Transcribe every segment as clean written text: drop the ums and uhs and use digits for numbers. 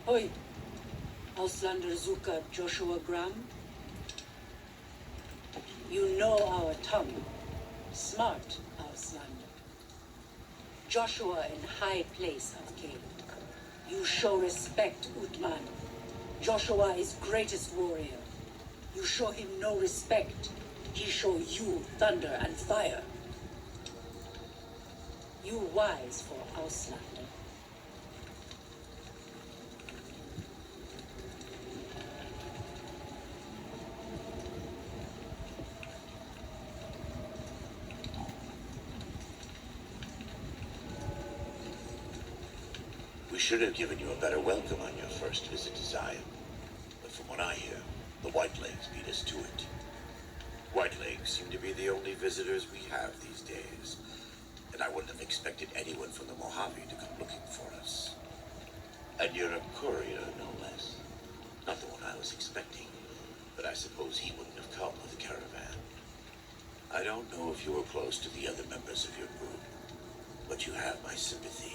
Hoi, Auslander Zuka Joshua Graham. You know our tongue. Smart, Auslander. Joshua in high place of Cain. You show respect, Utman. Joshua is greatest warrior. You show him no respect. He show you thunder and fire. You wise for Auslander. We should have given you a better welcome on your first visit to Zion. But from what I hear, the Whitelegs beat us to it. Whitelegs seem to be the only visitors we have these days. And I wouldn't have expected anyone from the Mojave to come looking for us. And you're a courier, no less. Not the one I was expecting, but I suppose he wouldn't have come with a caravan. I don't know if you were close to the other members of your group, but you have my sympathy.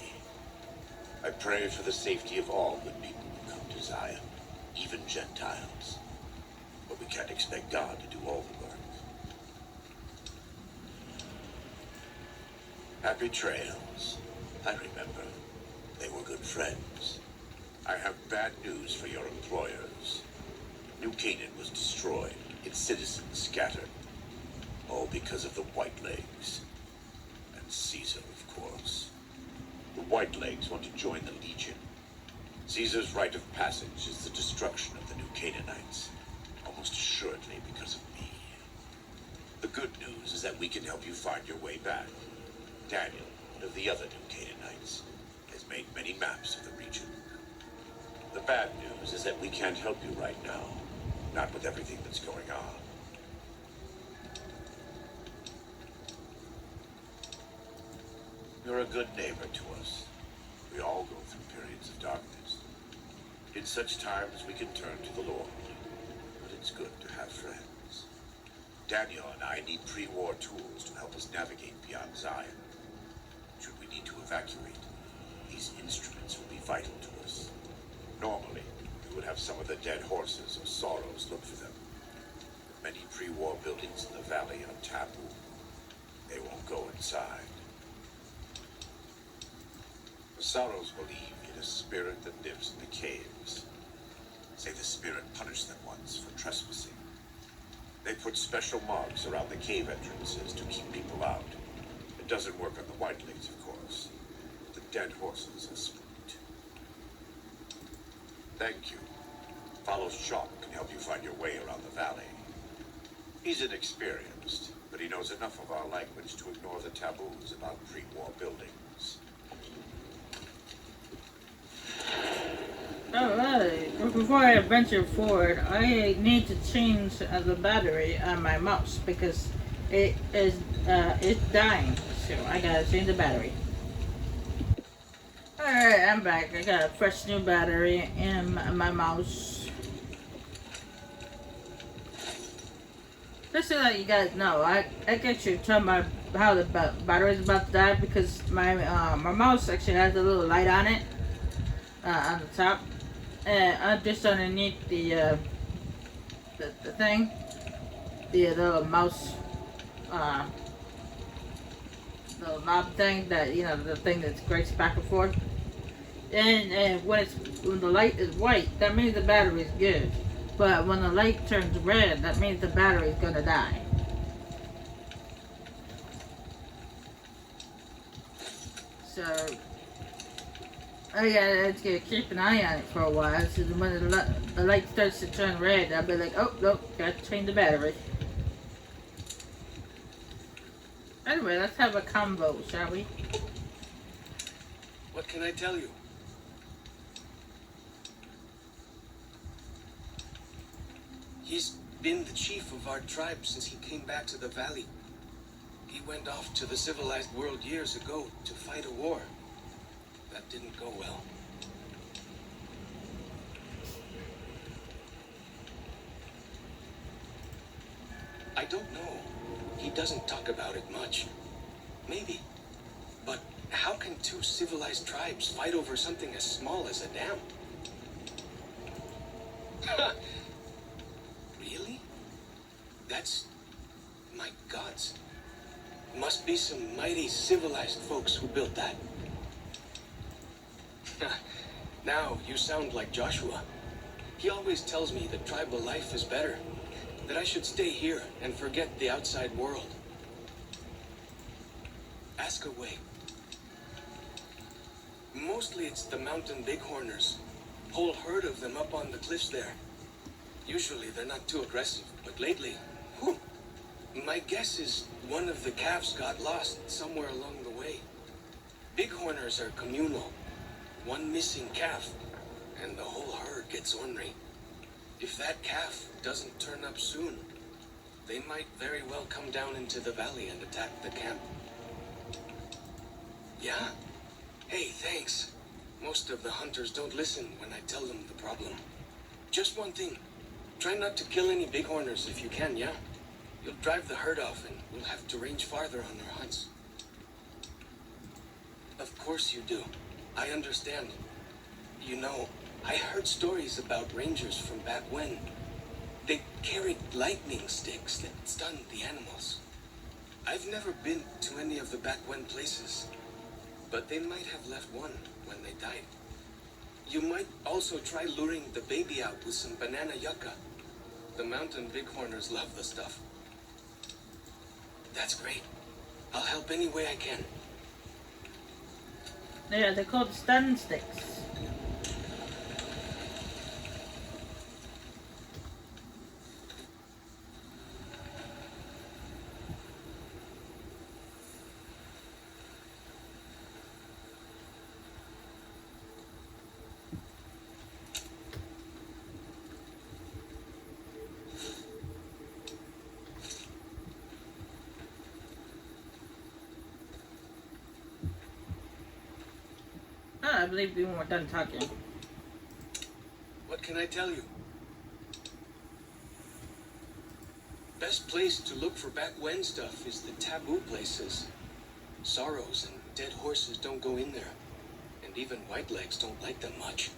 I pray for the safety of all good people who come to Zion, even Gentiles. But we can't expect God to do all the work. Happy trails. I remember. They were good friends. I have bad news for your employers. New Canaan was destroyed, its citizens scattered. All because of the Whitelegs. And Caesar, of course. The Whitelegs want to join the Legion. Caesar's rite of passage is the destruction of the New Canaanites, almost assuredly because of me. The good news is that we can help you find your way back. Daniel, one of the other New Canaanites, has made many maps of the region. The bad news is that we can't help you right now, not with everything that's going on. You're a good neighbor to us. We all go through periods of darkness. In such times, we can turn to the Lord. But it's good to have friends. Daniel and I need pre-war tools to help us navigate beyond Zion. Should we need to evacuate, these instruments will be vital to us. Normally, we would have some of the dead horses of Sorrows look for them. But many pre-war buildings in the valley are taboo. They won't go inside. The Sorrows believe in a spirit that lives in the caves. Say the spirit punished them once for trespassing. They put special marks around the cave entrances to keep people out. It doesn't work on the Whitelegs, of course. The dead horses are spooked. Thank you. Follow Chalk can help you find your way around the valley. He's inexperienced, but he knows enough of our language to ignore the taboos about pre-war buildings. Alright, well, before I venture forward, I need to change the battery on my mouse because it's dying, so I gotta change the battery. Alright, I'm back. I got a fresh new battery in my mouse. Just to let you guys know, I get you tell my how the battery's about to die because my mouse actually has a little light on it on the top, and just underneath the thing, the little mouse little knob thing that the thing that breaks back and forth. And when the light is white, that means the battery is good. But when the light turns red, that means the battery is gonna die. So I gotta keep an eye on it for a while. So when the light starts to turn red, I'll be like, oh nope, gotta change the battery. Anyway, let's have a combo, shall we? What can I tell you? He's been the chief of our tribe since he came back to the valley. He went off to the civilized world years ago to fight a war. That didn't go well. I don't know. He doesn't talk about it much. Maybe. But how can two civilized tribes fight over something as small as a dam? Really? That's... my gods. Must be some mighty civilized folks who built that. Now you sound like Joshua. He always tells me that tribal life is better, that I should stay here and forget the outside world. Ask away. Mostly it's the mountain bighorners. Whole herd of them up on the cliffs there. Usually they're not too aggressive, but lately, whew, my guess is one of the calves got lost somewhere along the way. Bighorners are communal. One missing calf, and the whole herd gets ornery. If that calf doesn't turn up soon, they might very well come down into the valley and attack the camp. Yeah? Hey, thanks. Most of the hunters don't listen when I tell them the problem. Just one thing. Try not to kill any bighorners if you can, yeah? You'll drive the herd off and we'll have to range farther on our hunts. Of course you do. I understand. You know, I heard stories about rangers from back when. They carried lightning sticks that stunned the animals. I've never been to any of the back when places, but they might have left one when they died. You might also try luring the baby out with some banana yucca. The mountain bighorners love the stuff. That's great. I'll help any way I can. Yeah, they're called stun sticks. I believe we weren't done talking. What can I tell you? Best place to look for back when stuff is the taboo places. Sorrows and dead horses don't go in there. And even whitelegs don't like them much.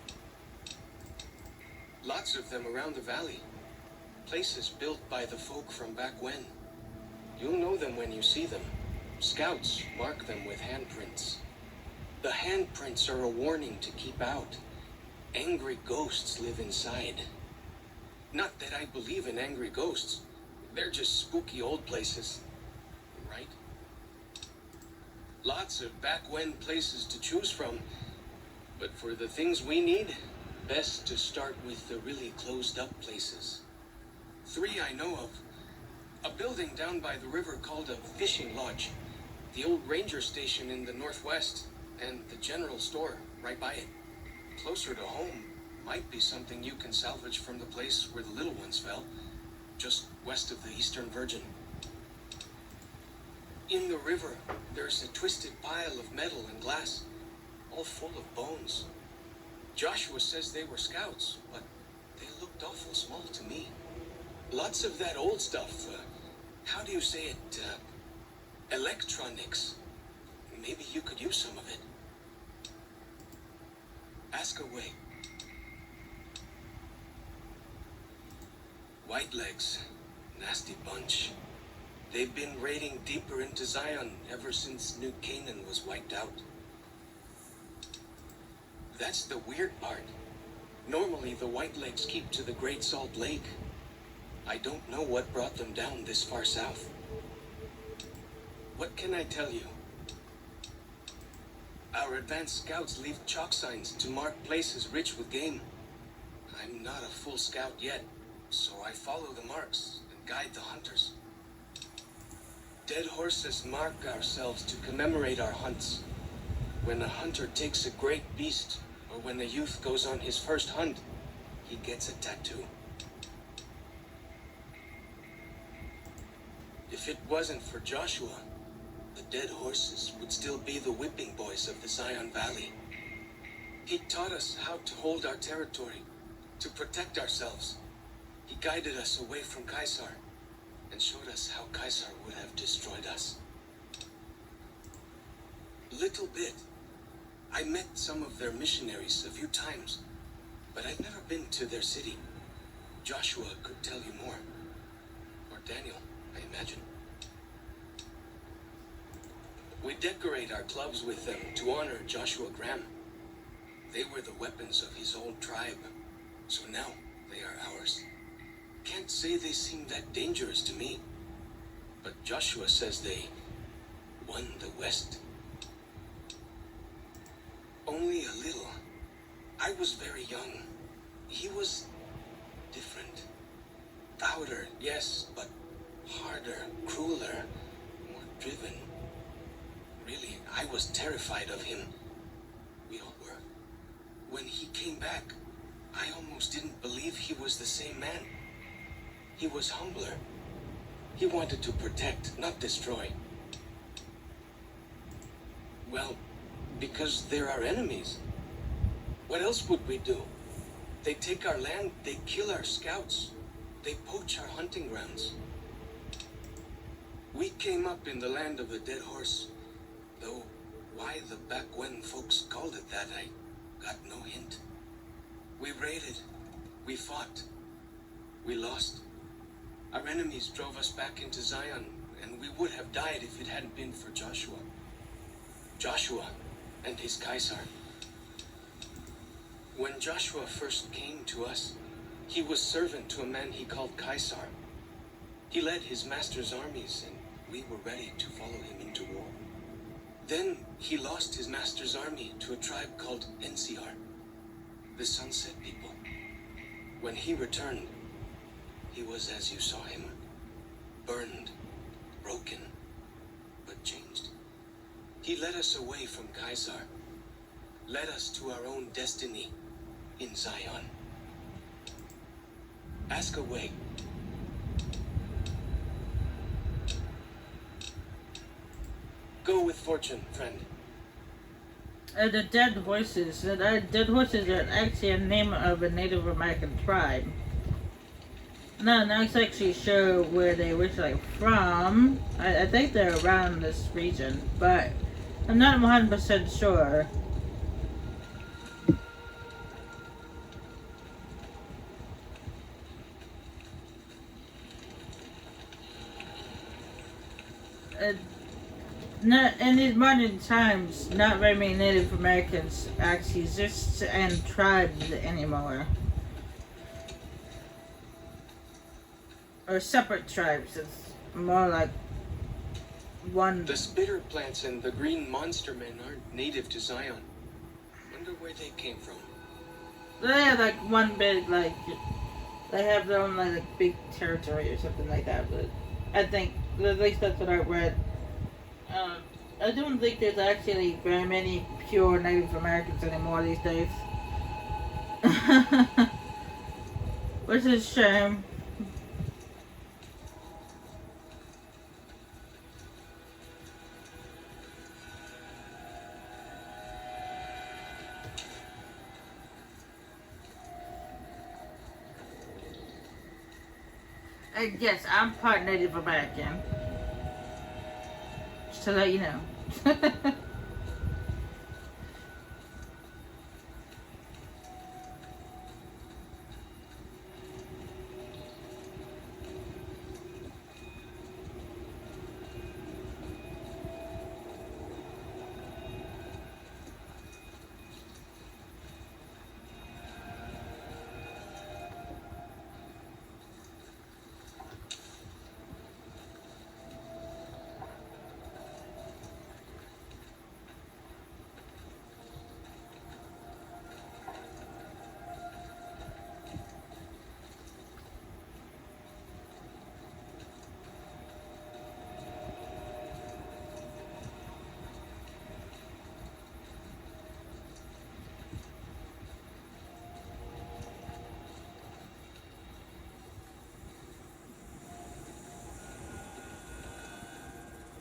Lots of them around the valley. Places built by the folk from back when. You'll know them when you see them. Scouts mark them with handprints. The handprints are a warning to keep out. Angry ghosts live inside. Not that I believe in angry ghosts. They're just spooky old places. Right? Lots of back when places to choose from. But for the things we need, best to start with the really closed up places. 3 I know of. A building down by the river called a fishing lodge. The old ranger station in the northwest. And the general store right by it. Closer to home might be something you can salvage from the place where the little ones fell, just west of the Eastern Virgin. In the river, there's a twisted pile of metal and glass, all full of bones. Joshua says they were scouts, but they looked awful small to me. Lots of that old stuff, how do you say it, electronics. Maybe you could use some of it. Ask away. Whitelegs, nasty bunch. They've been raiding deeper into Zion ever since New Canaan was wiped out. That's the weird part. Normally the Whitelegs keep to the Great Salt Lake. I don't know what brought them down this far south. What can I tell you? Our advanced scouts leave chalk signs to mark places rich with game. I'm not a full scout yet, so I follow the marks and guide the hunters. Dead horses mark ourselves to commemorate our hunts. When a hunter takes a great beast, or when a youth goes on his first hunt, he gets a tattoo. If it wasn't for Joshua, the dead horses would still be the whipping boys of the Zion Valley. He taught us how to hold our territory, to protect ourselves. He guided us away from Caesar and showed us how Caesar would have destroyed us. Little bit. I met some of their missionaries a few times, but I've never been to their city. Joshua could tell you more. Or Daniel, I imagine. We decorate our clubs with them to honor Joshua Graham. They were the weapons of his old tribe, so now they are ours. Can't say they seem that dangerous to me, but Joshua says they won the West. Only a little. I was very young. He was different. Louder, yes, but harder, crueler, more driven. Really, I was terrified of him. We all were. When he came back, I almost didn't believe he was the same man. He was humbler. He wanted to protect, not destroy. Well, because they're our enemies. What else would we do? They take our land, they kill our scouts, they poach our hunting grounds. We came up in the land of the dead horse, though why the back when folks called it that, I got no hint. We raided, we fought, we lost. Our enemies drove us back into Zion, and we would have died if it hadn't been for Joshua. Joshua and his Caesar. When Joshua first came to us, he was servant to a man he called Caesar. He led his master's armies, and we were ready to follow him into war. Then he lost his master's army to a tribe called NCR, the Sunset People. When he returned, he was as you saw him, burned, broken, but changed. He led us away from Caesar, led us to our own destiny in Zion. Ask away. Go with fortune, friend. The Dead Horses. The Dead Horses are actually a name of a Native American tribe. No, not actually sure where they originally from. I think they're around this region, but I'm not 100% sure. Not in these modern times, not very many Native Americans actually exist and tribes anymore. Or separate tribes. It's more like one. The spitter plants and the green monster men aren't native to Zion. Wonder where they came from. They have like one big, like, they have their own like big territory or something like that. But I think at least that's what I read. I don't think there's actually very many pure Native Americans anymore these days. Which is a shame. And yes, I'm part Native American. Just to let you know.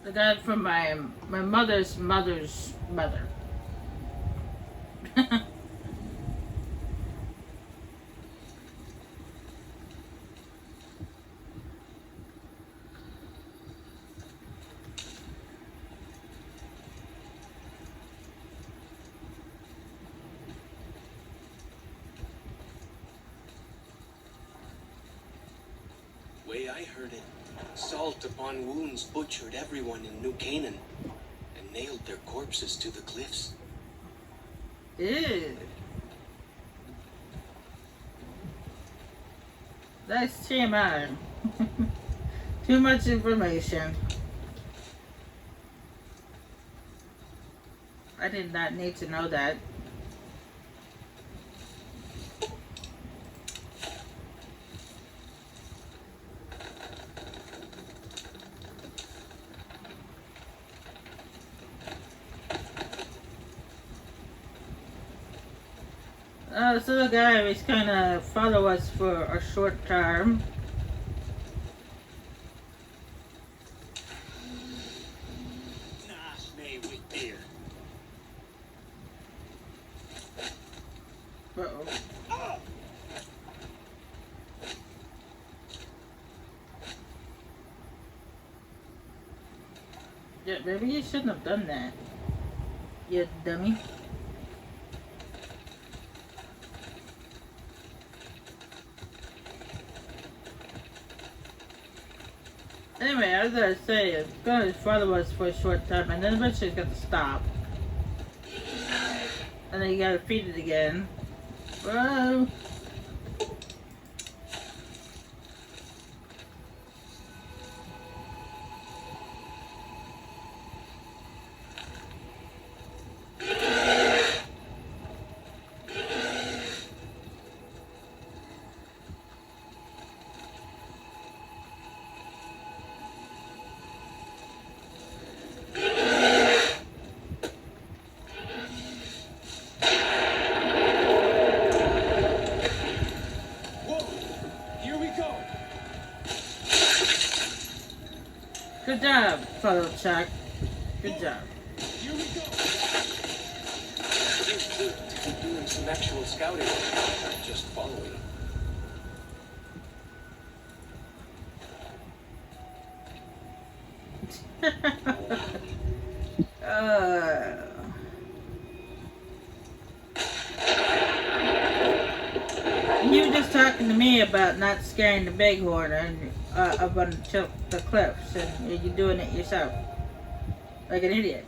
I got it from my mother's mother's mother. way I heard it, salt upon wounds butchered everyone in New Canaan and nailed their corpses to the cliffs. Ew. That's TMI. Too much information. I did not need to know that. This little guy is kind of follow us for a short term. Uh-oh. Yeah, maybe you shouldn't have done that. You dummy. Anyway, as I say, it's going to follow us for a short time, and then eventually it's got to stop. And then you gotta feed it again. Whoa! Good job, fellow Chuck. Good job. Here we go. You're doing some actual scouting, not just following. You were just talking to me about not scaring the bighorn and up on the cliffs, and you're doing it yourself, like an idiot.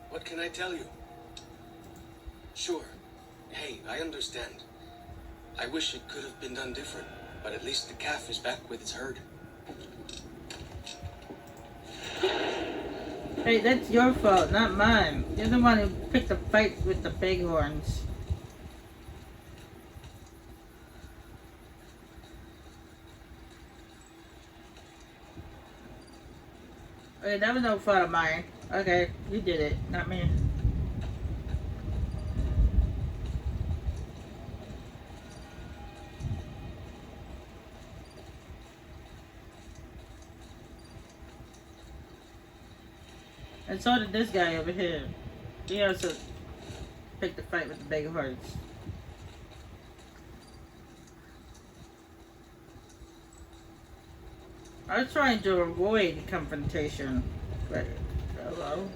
What can I tell you? Sure. Hey, I understand. I wish it could have been done different, but at least the calf is back with its herd. Hey, that's your fault, not mine. You're the one who picked a fight with the bighorns. Okay, that was no fault of mine. Okay, you did it, not me. And so did this guy over here. He also picked a fight with the bighorns. I was trying to avoid confrontation, but hello.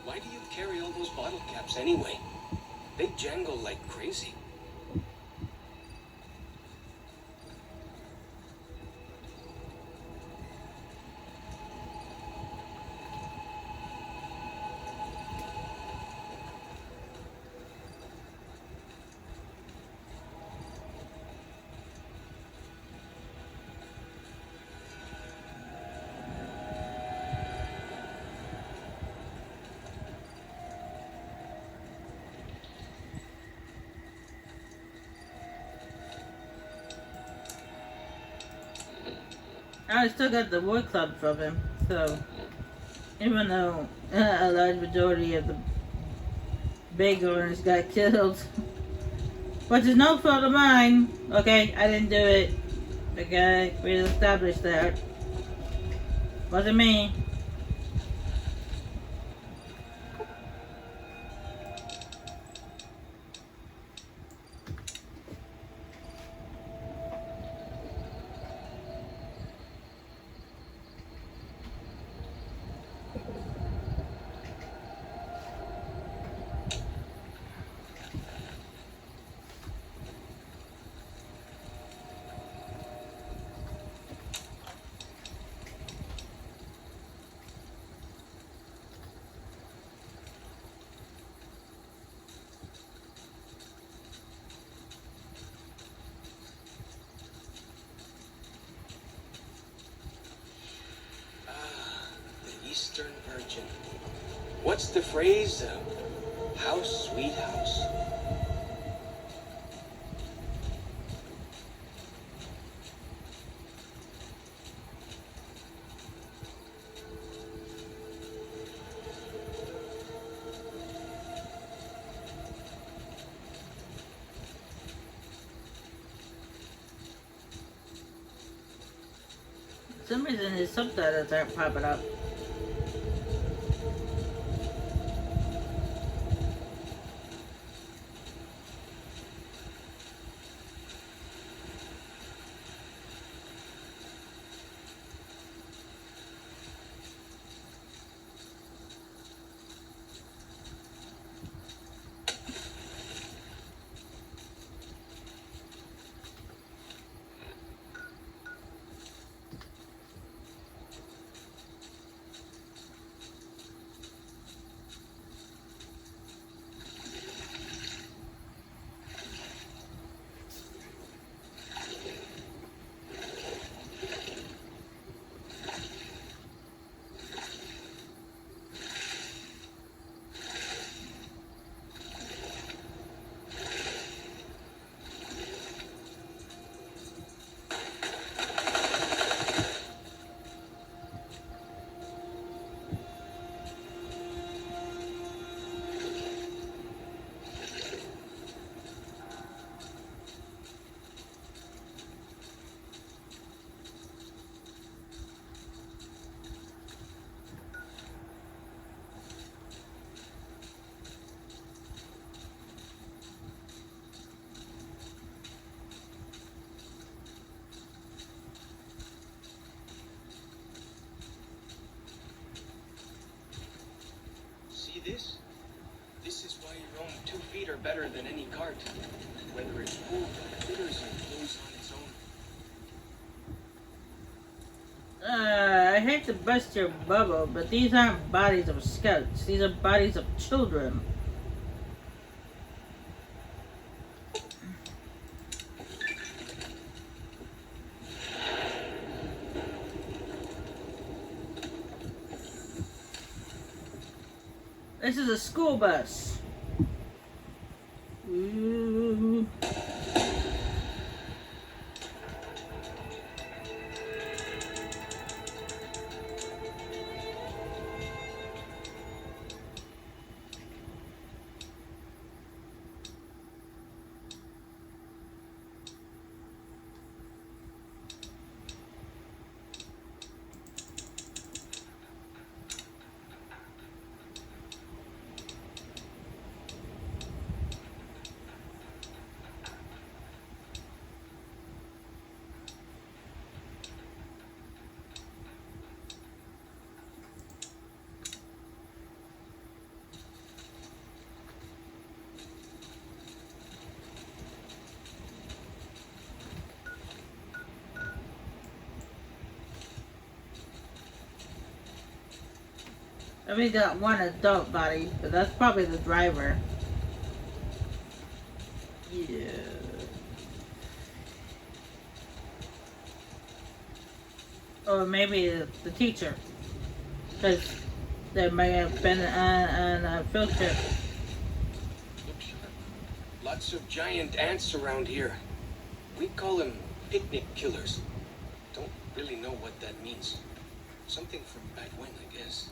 Why do you carry all those bottle caps anyway? They jangle like crazy. I still got the war club from him, so even though a large majority of the big owners got killed, which is no fault of mine. Okay, I didn't do it. Okay, we established that. Wasn't me. The Eastern Virgin. What's the phrase? House, sweet house. For some reason his subtitles aren't popping up. See this? This is why your own 2 feet are better than any cart. Whether it's pulled by critters or goes on its own. I hate to bust your bubble, but these aren't bodies of scouts. These are bodies of children. This is a school bus. Ooh. And we got one adult body, but that's probably the driver. Yeah. Or maybe the teacher. Because there may have been on a field trip. Look, sure. Lots of giant ants around here. We call them picnic killers. really know what that means. Something from back when, I guess.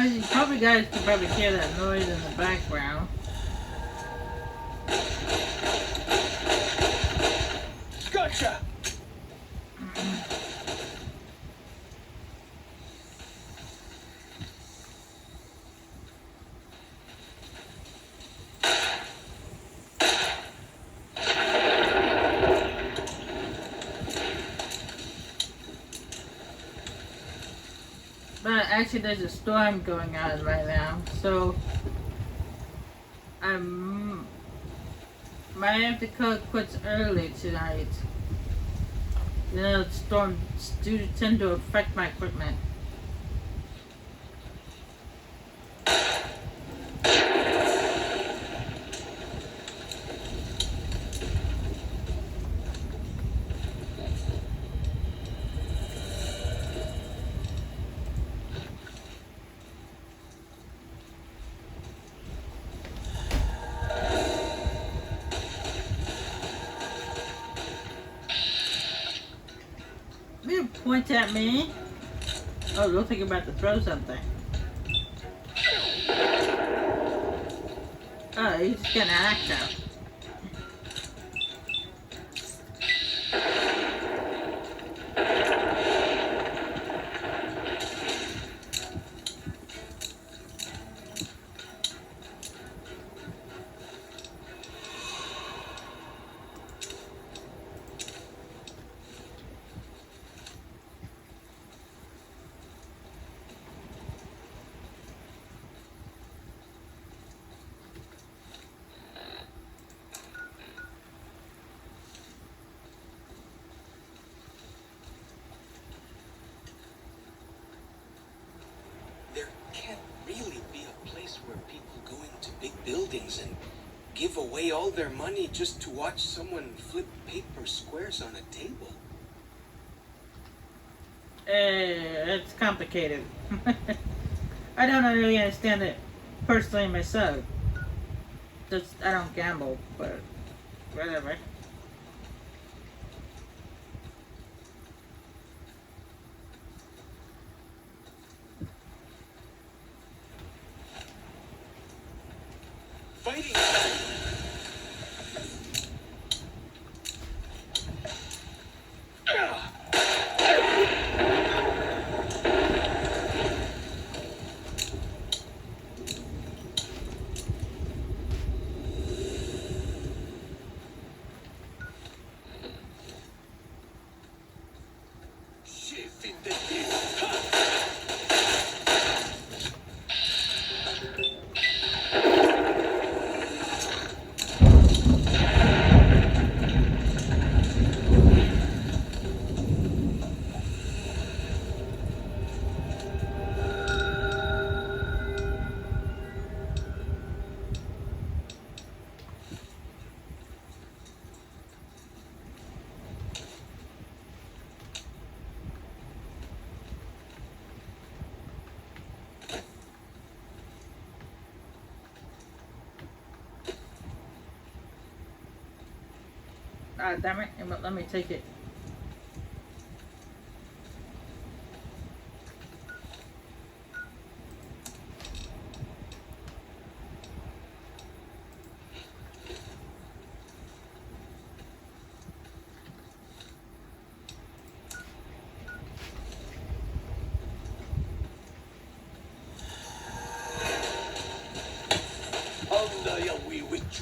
You probably guys can probably hear that noise in the background. Gotcha! But actually, there's a storm going on right now, so I might have to cut quits early tonight. You know, storms do tend to affect my equipment. You point at me. Oh, looks like you're about to throw something. Oh, he's just gonna act out. There can't really be a place where people go into big buildings and give away all their money just to watch someone flip paper squares on a table. It's complicated. I don't really understand it personally myself. Just, I don't gamble, but whatever. Fighting! Ah, damn it. Let me take it.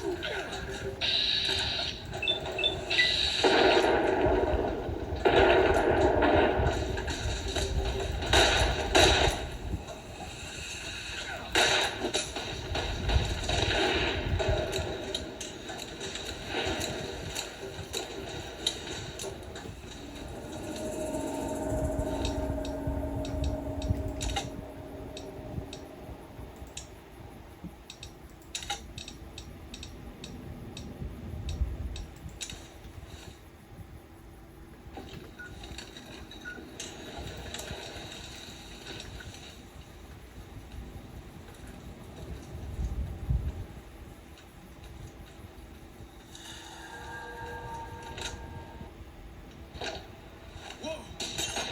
Whoa!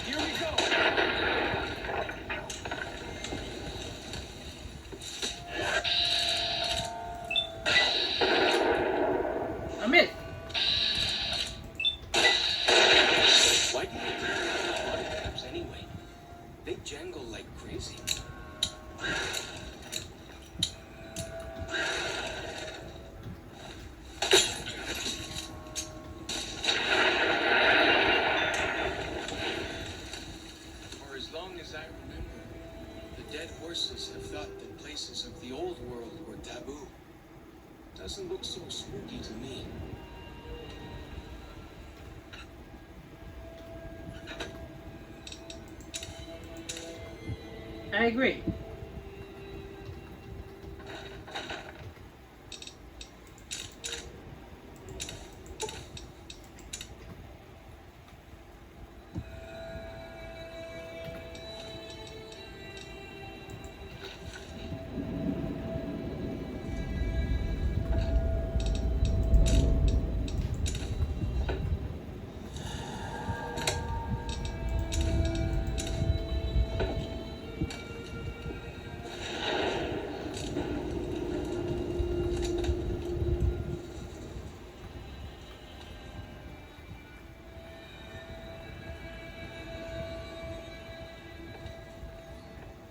Here we go! I missed. Why do you think they're automaps anyway? They jangle like crazy. For as long as I remember, the dead horses have thought that places of the old world were taboo. Doesn't look so spooky to me. I agree.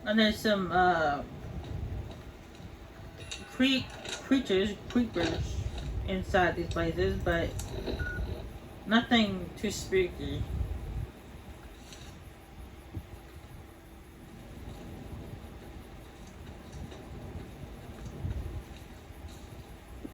And there's some creatures inside these places, but nothing too spooky.